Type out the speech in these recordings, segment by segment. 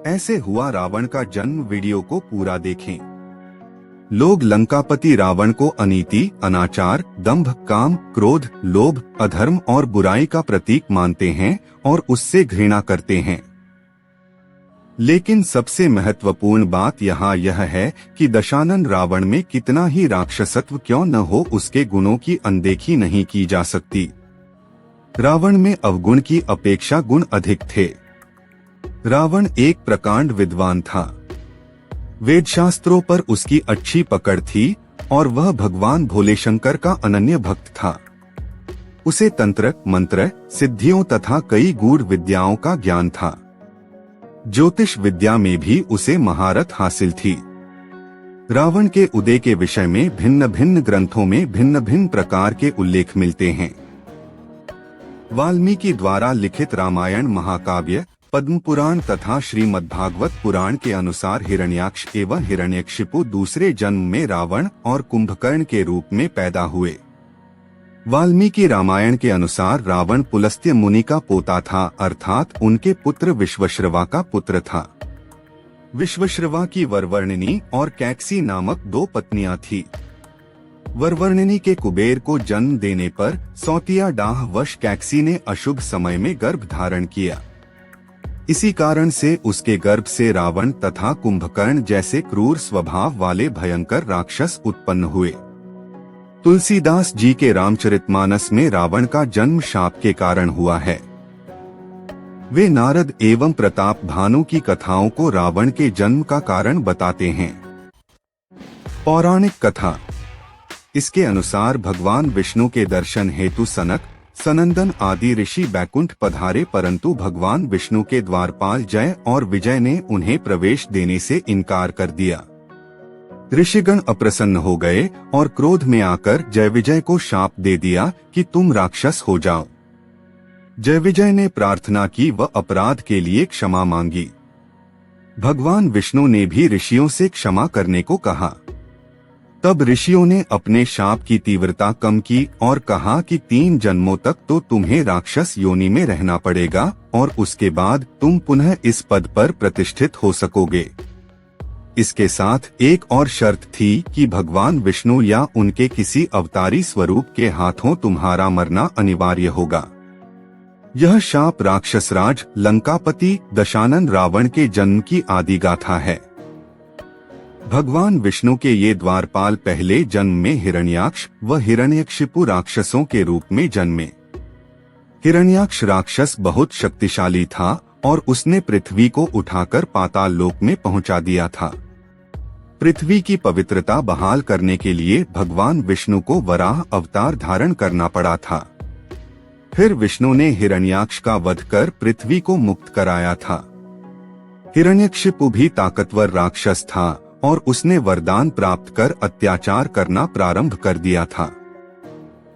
ऐसे हुआ रावण का जन्म। वीडियो को पूरा देखें। लोग लंकापति रावण को अनीति, अनाचार, दंभ, काम, क्रोध, लोभ, अधर्म और बुराई का प्रतीक मानते हैं और उससे घृणा करते हैं। लेकिन सबसे महत्वपूर्ण बात यहाँ यह है कि दशानन रावण में कितना ही राक्षसत्व क्यों न हो, उसके गुणों की अनदेखी नहीं की जा सकती। रावण में अवगुण की अपेक्षा गुण अधिक थे। रावण एक प्रकांड विद्वान था। वेदशास्त्रों पर उसकी अच्छी पकड़ थी और वह भगवान भोलेशंकर का अनन्य भक्त था। उसे तंत्र, मंत्र, सिद्धियों तथा कई गूढ़ विद्याओं का ज्ञान था। ज्योतिष विद्या में भी उसे महारत हासिल थी। रावण के उदय के विषय में भिन्न भिन्न ग्रंथों में भिन्न भिन्न प्रकार के उल्लेख मिलते हैं। वाल्मीकि द्वारा लिखित रामायण महाकाव्य, पद्म पुराण तथा श्रीमद्भागवत पुराण के अनुसार हिरण्याक्ष एवं हिरण्यकशिपु दूसरे जन्म में रावण और कुंभकर्ण के रूप में पैदा हुए। वाल्मीकि रामायण के अनुसार रावण पुलस्त्य मुनि का पोता था, अर्थात उनके पुत्र विश्वश्रवा का पुत्र था। विश्वश्रवा की वरवर्णिनी और कैकसी नामक दो पत्नियां थीं। वरवर्णिनी के कुबेर को जन्म देने पर सौतिया डाह वश कैकसी ने अशुभ समय में गर्भ धारण किया। इसी कारण से उसके गर्भ से रावण तथा कुंभकर्ण जैसे क्रूर स्वभाव वाले भयंकर राक्षस उत्पन्न हुए। तुलसीदास जी के रामचरितमानस में रावण का जन्म शाप के कारण हुआ है। वे नारद एवं प्रताप भानु की कथाओं को रावण के जन्म का कारण बताते हैं। पौराणिक कथा। इसके अनुसार भगवान विष्णु के दर्शन हेतु सनक, सनंदन आदि ऋषि बैकुंठ पधारे, परंतु भगवान विष्णु के द्वारपाल जय और विजय ने उन्हें प्रवेश देने से इनकार कर दिया। ऋषिगण अप्रसन्न हो गए और क्रोध में आकर जय विजय को शाप दे दिया कि तुम राक्षस हो जाओ। जय विजय ने प्रार्थना की व अपराध के लिए क्षमा मांगी। भगवान विष्णु ने भी ऋषियों से क्षमा करने को कहा। तब ऋषियों ने अपने शाप की तीव्रता कम की और कहा कि 3 जन्मों तक तो तुम्हें राक्षस योनि में रहना पड़ेगा और उसके बाद तुम पुनः इस पद पर प्रतिष्ठित हो सकोगे। इसके साथ एक और शर्त थी कि भगवान विष्णु या उनके किसी अवतारी स्वरूप के हाथों तुम्हारा मरना अनिवार्य होगा। यह शाप राक्षसराज लंकापति दशानन रावण के जन्म की आदि गाथा है। भगवान विष्णु के ये द्वारपाल पहले जन्म में हिरण्याक्ष व हिरण्यकशिपु राक्षसों के रूप में जन्मे। हिरण्याक्ष राक्षस बहुत शक्तिशाली था और उसने पृथ्वी को उठाकर पाताल लोक में पहुंचा दिया था। पृथ्वी की पवित्रता बहाल करने के लिए भगवान विष्णु को वराह अवतार धारण करना पड़ा था। फिर विष्णु ने हिरण्याक्ष का वध कर पृथ्वी को मुक्त कराया था। हिरण्यकशिपु भी ताकतवर राक्षस था और उसने वरदान प्राप्त कर अत्याचार करना प्रारंभ कर दिया था।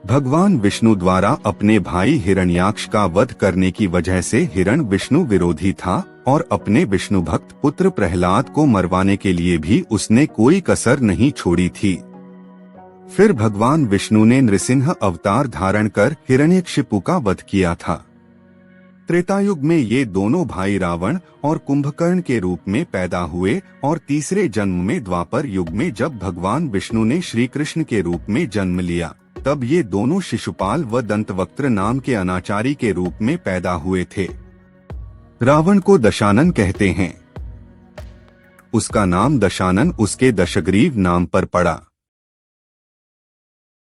भगवान विष्णु द्वारा अपने भाई हिरण्याक्ष का वध करने की वजह से हिरण विष्णु विरोधी था और अपने विष्णु भक्त पुत्र प्रहलाद को मरवाने के लिए भी उसने कोई कसर नहीं छोड़ी थी। फिर भगवान विष्णु ने नृसिंह अवतार धारण कर हिरण्यकशिपु का वध किया था। त्रेतायुग में ये दोनों भाई रावण और कुंभकर्ण के रूप में पैदा हुए और तीसरे जन्म में द्वापर युग में जब भगवान विष्णु ने श्री कृष्ण के रूप में जन्म लिया, तब ये दोनों शिशुपाल व दंतवक्त्र नाम के अनाचारी के रूप में पैदा हुए थे। रावण को दशानन कहते हैं। उसका नाम दशानन उसके दशग्रीव नाम पर पड़ा।